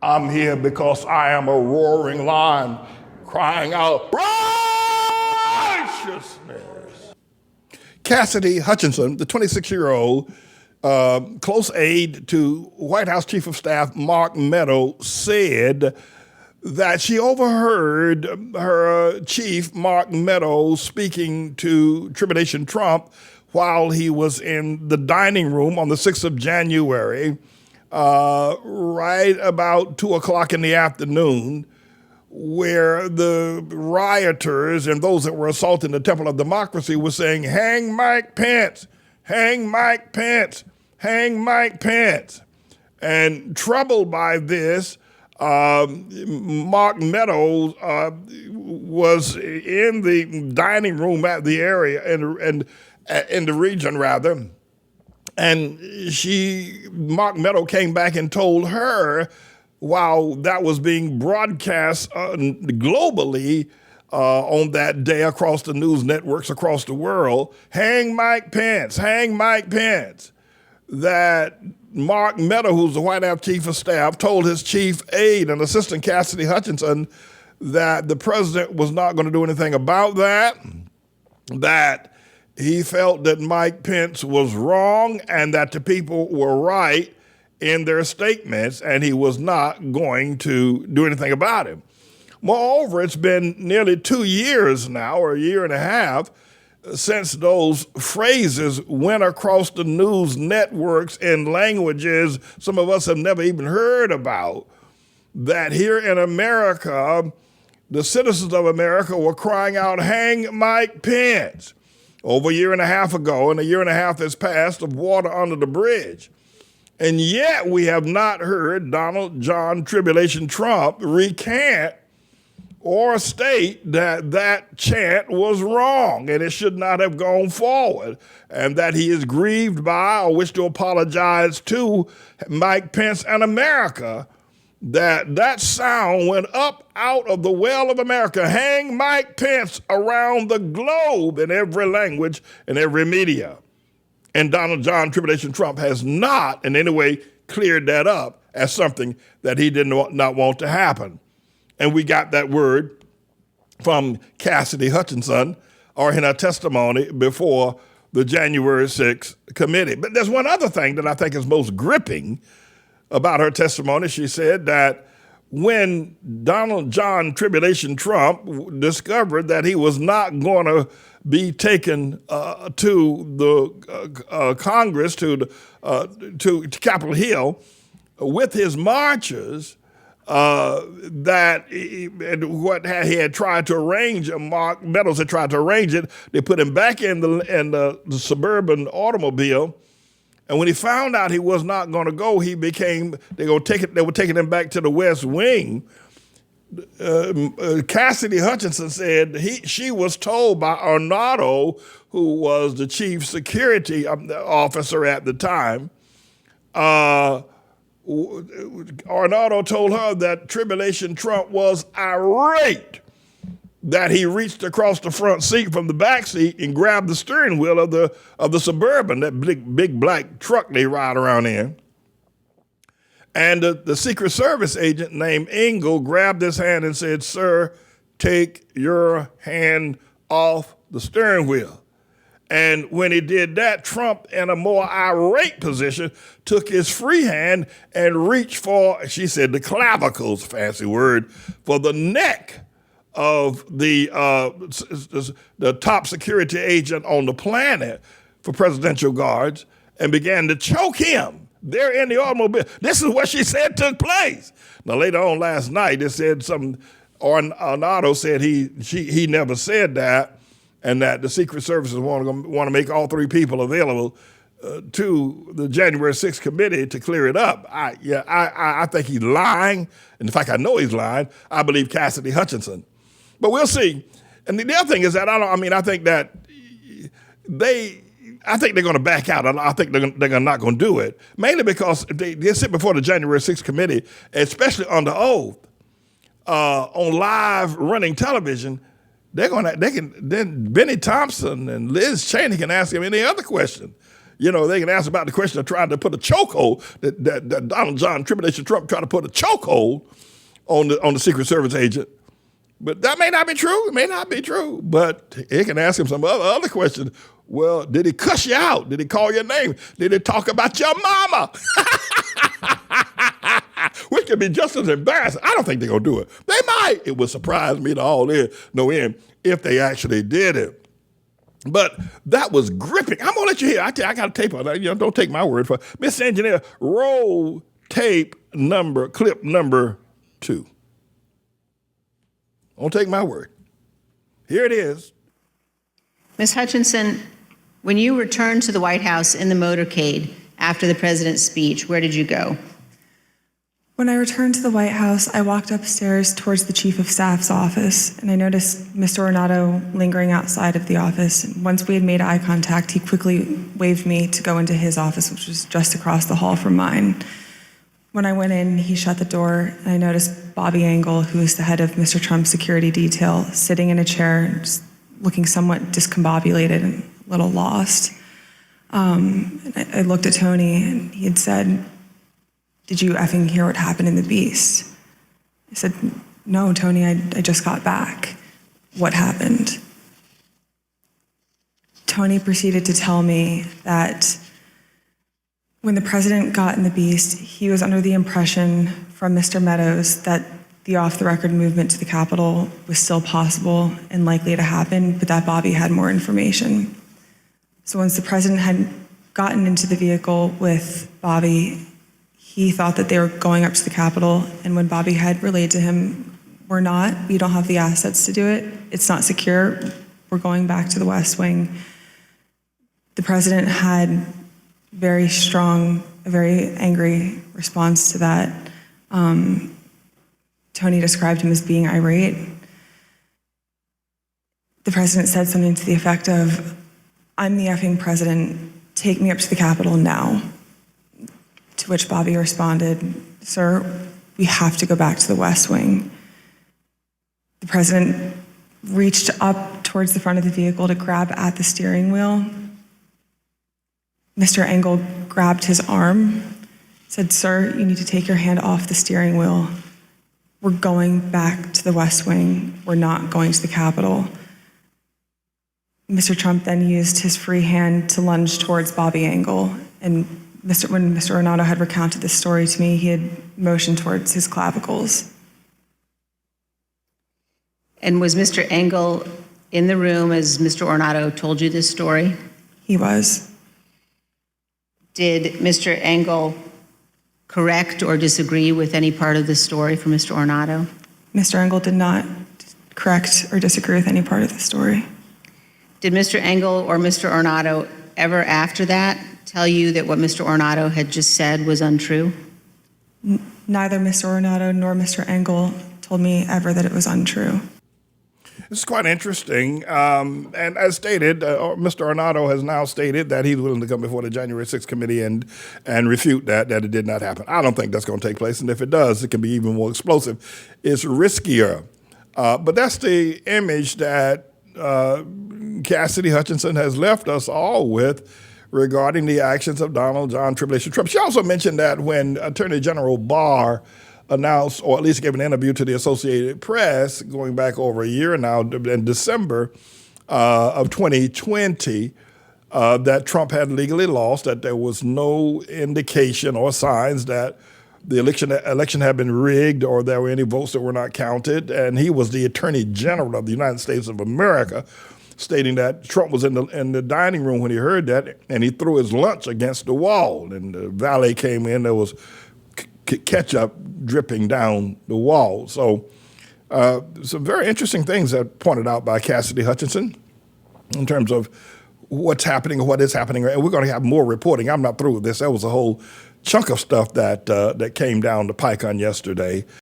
I'm here because I am a roaring lion crying out righteousness. Cassidy Hutchinson, the 26-year-old close aide to White House Chief of Staff Mark Meadows, said that she overheard her chief, Mark Meadows, speaking to Tribulation Trump while he was in the dining room on the 6th of January, right about 2 o'clock in the afternoon, where the rioters and those that were assaulting the Temple of Democracy were saying, "Hang Mike Pence, hang Mike Pence, hang Mike Pence." And troubled by this, Mark Meadows was in the dining room at the area and in the region rather, and Mark Meadows came back and told her, while that was being broadcast globally on that day across the news networks across the world, "Hang Mike Pence, hang Mike Pence," that Mark Meadows, who's the White House Chief of Staff, told his chief aide and assistant Cassidy Hutchinson that the president was not going to do anything about that he felt that Mike Pence was wrong and that the people were right in their statements, and he was not going to do anything about it. Moreover, it's been nearly 2 years now, or a year and a half, since those phrases went across the news networks in languages some of us have never even heard about, that here in America, the citizens of America were crying out, "Hang Mike Pence," over a year and a half ago, and a year and a half has passed of water under the bridge. And yet we have not heard Donald John Tribulation Trump recant or state that that chant was wrong and it should not have gone forward, and that he is grieved by or wish to apologize to Mike Pence and America, that sound went up out of the well of America. "Hang Mike Pence" around the globe in every language and every media. And Donald John Tribulation Trump has not in any way cleared that up as something that he did not want to happen. And we got that word from Cassidy Hutchinson, or in her testimony before the January 6th committee. But there's one other thing that I think is most gripping about her testimony. She said that when Donald John Tribulation Trump discovered that he was not going to be taken to the Congress, to Capitol Hill with his marchers, that what he had tried to arrange, Mark Meadows had tried to arrange it. They put him back in the suburban automobile, and when he found out he was not going to go, they were taking him back to the West Wing. Cassidy Hutchinson said she was told by Arnado, who was the chief security officer at the time, Arnado told her that Tribulation Trump was irate that he reached across the front seat from the back seat and grabbed the steering wheel of the Suburban, that big black truck they ride around in. And the Secret Service agent named Engel grabbed his hand and said, "Sir, take your hand off the steering wheel." And when he did that, Trump, in a more irate position, took his free hand and reached for, she said, the clavicles, fancy word, for the neck of the top security agent on the planet for presidential guards, and began to choke him there in the automobile. This is what she said took place. Now, later on last night, they said Arnado said he never said that, and that the Secret Services want to make all three people available to the January 6th committee to clear it up. I think he's lying, and in fact, I know he's lying. I believe Cassidy Hutchinson. But we'll see. And the other thing is that I think that I think they're going to back out. I think they're not going to do it, mainly because they sit before the January 6th committee, especially under oath, on live running television. Then Benny Thompson and Liz Cheney can ask him any other question. they can ask about the question of trying to put a chokehold, that Donald John Tribulation Trump tried to put a chokehold on the Secret Service agent. But that may not be true. It may not be true. But he can ask him some other questions. Well, did he cuss you out? Did he call your name? Did he talk about your mama? Which could be just as embarrassing. I don't think they're going to do it. They might. It would surprise me to no end if they actually did it. But that was gripping. I'm going to let you hear. I got a tape on that. Don't take my word for it. Mr. Engineer, roll clip number 2. Don't take my word. Here it is. Ms. Hutchinson, when you returned to the White House in the motorcade after the president's speech, where did you go? When I returned to the White House, I walked upstairs towards the Chief of Staff's office, and I noticed Mr. Ornato lingering outside of the office. And once we had made eye contact, he quickly waved me to go into his office, which was just across the hall from mine. When I went in, he shut the door, and I noticed Bobby Engel, who is the head of Mr. Trump's security detail, sitting in a chair, just looking somewhat discombobulated and a little lost. And I looked at Tony, and he had said, "Did you effing hear what happened in the Beast?" I said, "No, Tony, I just got back. What happened?" Tony proceeded to tell me that when the president got in the Beast, he was under the impression from Mr. Meadows that the off-the-record movement to the Capitol was still possible and likely to happen, but that Bobby had more information. So once the president had gotten into the vehicle with Bobby, he thought that they were going up to the Capitol, and when Bobby had relayed to him, "We're not, we don't have the assets to do it, it's not secure, we're going back to the West Wing," the president had very strong, a very angry response to that. Tony described him as being irate. The president said something to the effect of, "I'm the effing president, take me up to the Capitol now." To which Bobby responded, "Sir, we have to go back to the West Wing." The president reached up towards the front of the vehicle to grab at the steering wheel. Mr. Engel grabbed his arm, said, "Sir, you need to take your hand off the steering wheel. We're going back to the West Wing. We're not going to the Capitol." Mr. Trump then used his free hand to lunge towards Bobby Engel. And when Mr. Ornato had recounted this story to me, he had motioned towards his clavicles. And was Mr. Engel in the room as Mr. Ornato told you this story? He was. Did Mr. Engel correct or disagree with any part of the story from Mr. Ornato? Mr. Engel did not correct or disagree with any part of the story. Did Mr. Engel or Mr. Ornato ever after that tell you that what Mr. Ornato had just said was untrue? Neither Mr. Ornato nor Mr. Engel told me ever that it was untrue. It's quite interesting. And as stated, Mr. Ornato has now stated that he's willing to come before the January 6th committee and refute that it did not happen. I don't think that's going to take place. And if it does, it can be even more explosive. It's riskier. But that's the image that Cassidy Hutchinson has left us all with regarding the actions of Donald John Tribulation Trump. She also mentioned that when Attorney General Barr announced, or at least gave an interview to the Associated Press going back over a year now, in December of 2020, that Trump had legally lost, that there was no indication or signs that the election had been rigged or there were any votes that were not counted. And he was the Attorney General of the United States of America, stating that Trump was in the dining room when he heard that, and he threw his lunch against the wall. And the valet came in, there was ketchup dripping down the wall. So some very interesting things that pointed out by Cassidy Hutchinson in terms of what's happening and what is happening. And we're going to have more reporting. I'm not through with this. That was a whole chunk of stuff that came down the pike on yesterday.